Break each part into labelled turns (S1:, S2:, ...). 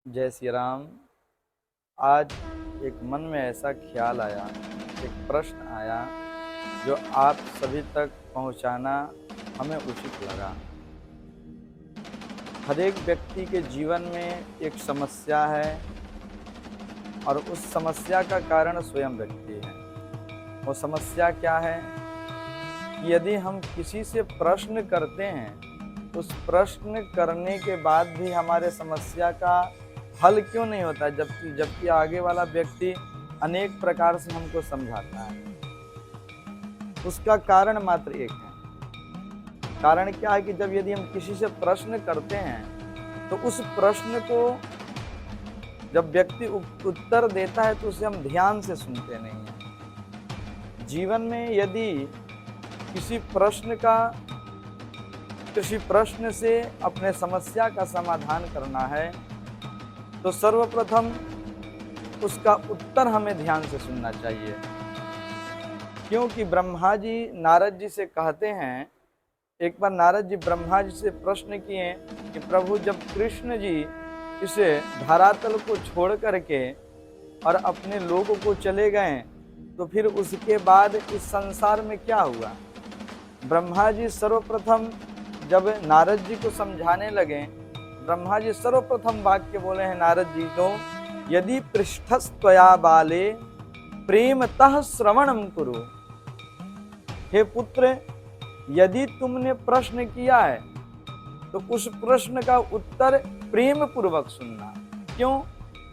S1: जय श्री राम। आज एक मन में ऐसा ख्याल आया, एक प्रश्न आया जो आप सभी तक पहुंचाना हमें उचित लगा। हर एक व्यक्ति के जीवन में एक समस्या है और उस समस्या का कारण स्वयं व्यक्ति है। वो समस्या क्या है कि यदि हम किसी से प्रश्न करते हैं, उस प्रश्न करने के बाद भी हमारे समस्या का हल क्यों नहीं होता, जबकि आगे वाला व्यक्ति अनेक प्रकार से हमको समझाता है। उसका कारण मात्र एक है। कारण क्या है कि यदि हम किसी से प्रश्न करते हैं तो उस प्रश्न को जब व्यक्ति उत्तर देता है तो उसे हम ध्यान से सुनते नहीं हैं। जीवन में यदि किसी प्रश्न से अपने समस्या का समाधान करना है तो सर्वप्रथम उसका उत्तर हमें ध्यान से सुनना चाहिए। क्योंकि ब्रह्मा जी नारद जी से कहते हैं, एक बार नारद जी ब्रह्मा जी से प्रश्न किए कि प्रभु, जब कृष्ण जी इसे धरातल को छोड़ करके और अपने लोगों को चले गए तो फिर उसके बाद इस संसार में क्या हुआ। ब्रह्मा जी सर्वप्रथम जब नारद जी को समझाने लगे, ब्रह्मा जी सर्वप्रथम वाक्य बोले हैं नारद जी को, यदि पृष्ठस्त्वया बाले प्रेमतः श्रवणम कुरु। हे पुत्र, यदि तुमने प्रश्न किया है तो उस प्रश्न का उत्तर प्रेम पूर्वक सुनना। क्यों?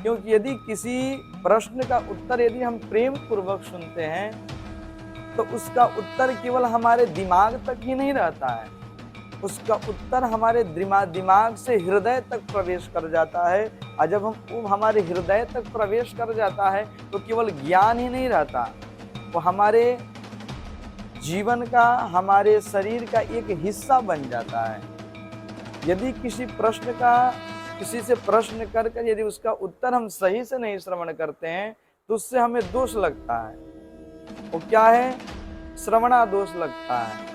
S1: क्योंकि यदि किसी प्रश्न का उत्तर यदि हम प्रेम पूर्वक सुनते हैं तो उसका उत्तर केवल हमारे दिमाग तक ही नहीं रहता है, उसका उत्तर हमारे दिमाग से हृदय तक प्रवेश कर जाता है। और जब वो हमारे हृदय तक प्रवेश कर जाता है तो केवल ज्ञान ही नहीं रहता, वो हमारे जीवन का, हमारे शरीर का एक हिस्सा बन जाता है। यदि किसी से प्रश्न कर यदि उसका उत्तर हम सही से नहीं श्रवण करते हैं तो उससे हमें दोष लगता है। वो क्या है? श्रवणा दोष लगता है।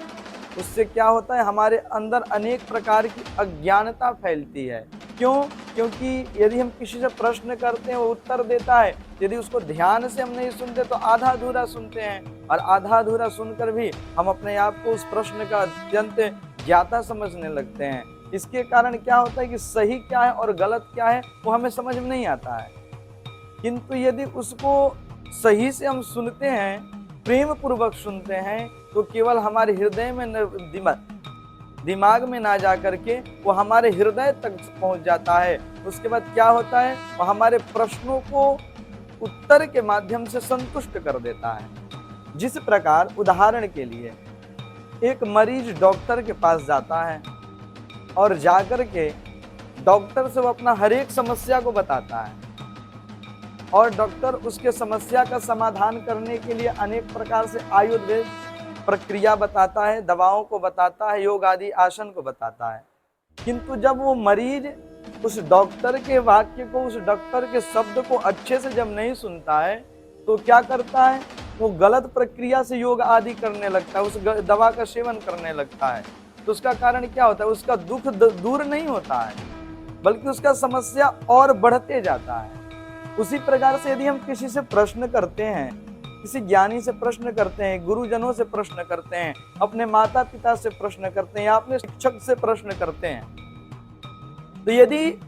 S1: उससे क्या होता है? हमारे अंदर अनेक प्रकार की अज्ञानता फैलती है। क्यों? क्योंकि यदि हम किसी से प्रश्न करते हैं, वो उत्तर देता है, यदि उसको ध्यान से हम नहीं सुनते तो आधा अधूरा सुनते हैं, और आधा अधूरा सुनकर भी हम अपने आप को उस प्रश्न का अत्यंत ज्ञाता समझने लगते हैं। इसके कारण क्या होता है कि सही क्या है और गलत क्या है वो हमें समझ में नहीं आता है। किंतु यदि उसको सही से हम सुनते हैं, प्रेम पूर्वक सुनते हैं, तो केवल हमारे हृदय में दिमाग में ना जा करके वो हमारे हृदय तक पहुंच जाता है। उसके बाद क्या होता है? वो हमारे प्रश्नों को उत्तर के माध्यम से संतुष्ट कर देता है। जिस प्रकार उदाहरण के लिए एक मरीज डॉक्टर के पास जाता है और जाकर के डॉक्टर से वो अपना हर एक समस्या को बताता है, और डॉक्टर उसके समस्या का समाधान करने के लिए अनेक प्रकार से आयुर्वेद प्रक्रिया बताता है, दवाओं को बताता है, योग आदि आसन को बताता है। किंतु जब वो मरीज उस डॉक्टर के वाक्य को, उस डॉक्टर के शब्द को अच्छे से जब नहीं सुनता है तो क्या करता है? वो गलत प्रक्रिया से योग आदि करने लगता है, उस दवा का सेवन करने लगता है। तो उसका कारण क्या होता है? उसका दुख दूर नहीं होता है, बल्कि उसका समस्या और बढ़ते जाता है। उसी प्रकार से यदि हम किसी से प्रश्न करते हैं, किसी ज्ञानी से प्रश्न करते हैं, गुरुजनों से प्रश्न करते हैं, अपने माता पिता से प्रश्न करते हैं या अपने शिक्षक से प्रश्न करते हैं, तो यदि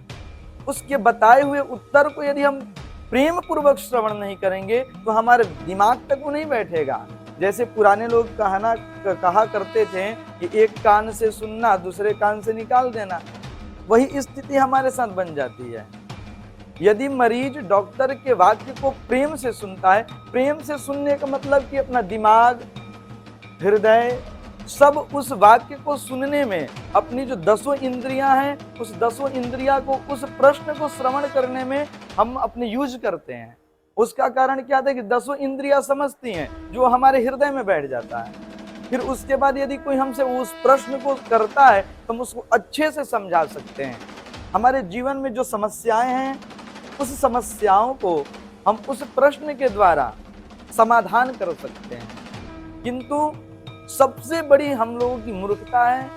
S1: उसके बताए हुए उत्तर को यदि हम प्रेम पूर्वक श्रवण नहीं करेंगे तो हमारे दिमाग तक वो नहीं बैठेगा। जैसे पुराने लोग कहा करते थे कि एक कान से सुनना, दूसरे कान से निकाल देना, वही स्थिति हमारे साथ बन जाती है। यदि मरीज डॉक्टर के वाक्य को प्रेम से सुनता है, प्रेम से सुनने का मतलब कि अपना दिमाग, हृदय, सब उस वाक्य को सुनने में अपनी जो 10 इंद्रियां हैं, उस 10 इंद्रियां को, उस प्रश्न को श्रवण करने में हम अपने यूज करते हैं। उसका कारण क्या था कि 10 इंद्रियां समझती हैं, जो हमारे हृदय में बैठ जाता है। फिर उसके बाद यदि कोई हमसे उस प्रश्न को करता है तो हम उसको अच्छे से समझा सकते हैं। हमारे जीवन में जो समस्याएं हैं, उस समस्याओं को हम उस प्रश्न के द्वारा समाधान कर सकते हैं। किंतु सबसे बड़ी हम लोगों की मूर्खता है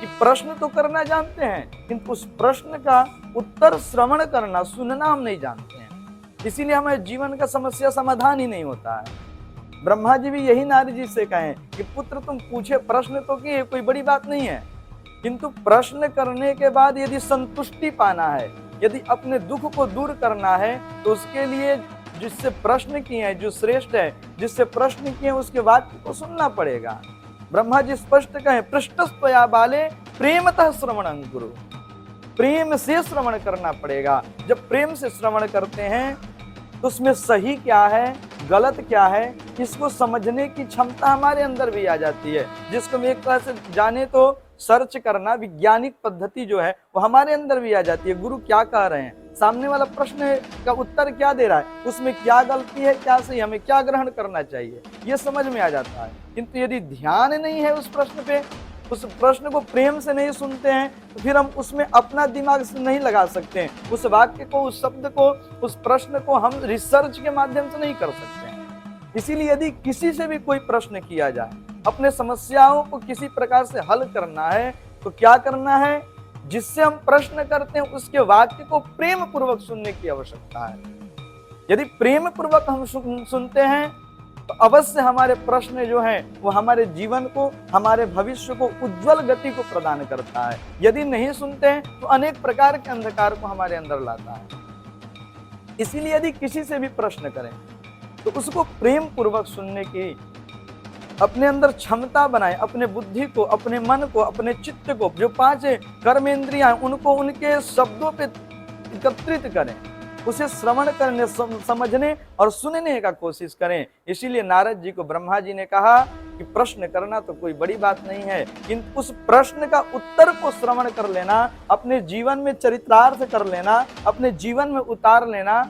S1: कि प्रश्न तो करना जानते हैं, किंतु उस प्रश्न का उत्तर श्रवण करना, सुनना हम नहीं जानते हैं। इसीलिए हमारे जीवन का समस्या समाधान ही नहीं होता है। ब्रह्मा जी भी यही नारद जी से कहें कि पुत्र तुम पूछे, प्रश्न तो किए, कोई बड़ी बात नहीं है, किंतु प्रश्न करने के बाद यदि संतुष्टि पाना है, यदि अपने दुख को दूर करना है, तो उसके लिए जिससे प्रश्न किए हैं, जो श्रेष्ठ है, जिससे प्रश्न किए उसके वाक्य को सुनना पड़ेगा। ब्रह्मा जी स्पष्ट कहें, पृष्ठस्त्वया बाले प्रेमतः श्रवणं कुरु। प्रेम से श्रवण करना पड़ेगा। जब प्रेम से श्रवण करते हैं तो उसमें सही क्या है, गलत क्या है, इसको समझने की क्षमता हमारे अंदर भी आ जाती है। जिसको हम एक तरह से जाने तो सर्च करना, वैज्ञानिक पद्धति जो है वो हमारे अंदर भी आ जाती है। गुरु क्या कह रहे हैं, सामने वाला प्रश्न का उत्तर क्या दे रहा है, उसमें क्या गलती है, क्या सही, हमें क्या ग्रहण करना चाहिए, ये समझ में आ जाता है। किंतु यदि ध्यान नहीं है उस प्रश्न पे, उस प्रश्न को प्रेम से नहीं सुनते हैं, तो फिर हम उसमें अपना दिमाग से नहीं लगा सकते हैं। उस वाक्य को, उस शब्द को, उस प्रश्न को हम रिसर्च के माध्यम से नहीं कर सकते हैं। इसीलिए यदि किसी से भी कोई प्रश्न किया जाए, अपने समस्याओं को किसी प्रकार से हल करना है, तो क्या करना है, जिससे हम प्रश्न करते हैं उसके वाक्य को प्रेम पूर्वक सुनने की आवश्यकता है। यदि प्रेम पूर्वक हम सुनते हैं तो अवश्य हमारे प्रश्न जो हैं वो हमारे जीवन को, हमारे भविष्य को उज्जवल गति को प्रदान करता है। यदि नहीं सुनते हैं तो अनेक प्रकार के अंधकार को हमारे अंदर लाता है। इसीलिए यदि किसी से भी प्रश्न करें तो उसको प्रेम पूर्वक सुनने की अपने अंदर क्षमता बनाए, अपने बुद्धि को, अपने मन को, अपने चित्त को, जो 5 कर्मेंद्रियां उनको उनके शब्दों पे एकत्रित करें, उसे श्रवण करने, समझने और सुनने का कोशिश करें। इसीलिए नारद जी को ब्रह्मा जी ने कहा कि प्रश्न करना तो कोई बड़ी बात नहीं है, किंतु उस प्रश्न का उत्तर को श्रवण कर लेना, अपने जीवन में चरितार्थ कर लेना, अपने जीवन में उतार लेना,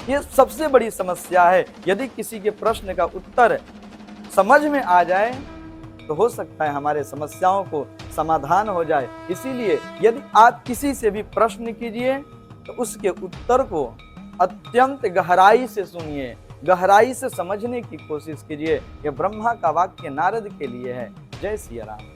S1: ये सबसे बड़ी समस्या है। यदि किसी के प्रश्न का उत्तर समझ में आ जाए तो हो सकता है हमारे समस्याओं को समाधान हो जाए। इसीलिए यदि आप किसी से भी प्रश्न कीजिए तो उसके उत्तर को अत्यंत गहराई से सुनिए, गहराई से समझने की कोशिश कीजिए। यह ब्रह्मा का वाक्य नारद के लिए है। जय सिया राम।